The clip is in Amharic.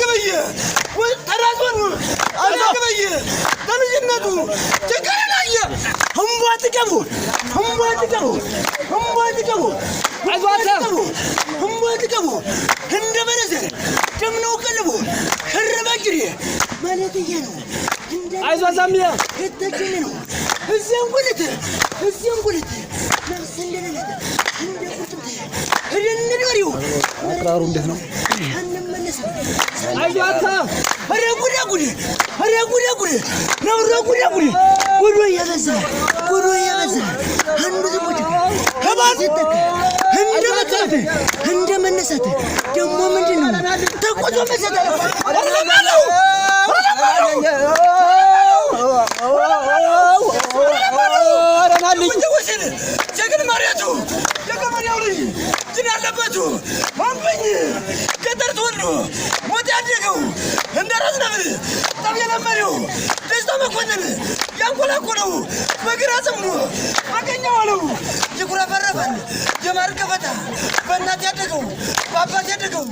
አላገበየ ወይ ተራሶን አላገበየ ተልጅነቱ ተከራየ ሁምባትከቡ ሁምባትከቡ እንደበረዘ ደምነው ቀልቡ ከረባጅሪ ማለት ነው አይዟዛምያ ከተከነ ነው እዚያም ጉልት ለሰንደለለ እንደቁጥጥ እንደነሪው አቅራሩ እንዴት ነው አይዟታ አረጉዳ ጉድ ያበዛ አንዱ ዝሙት ከባድ እንደመነሳት ደሞ ምንድነው ተቆጦ መሰተ አረጋለው አረናልኝ ወሰነ ጀግን ማሪያቱ የገመሪያው ልጅ ዝናለበቱ ማንበኝ ገጠር ተወልዶ ሞት ያደገው እንደራስ ነብር ጠብ የለመደው ደስታ መኮንን ያንቆላቆለው በግራ ጽምዶ አገኘው አለው የኩራፈረፈን የማርከፈታ በእናት ያደገው በአባት ያደገው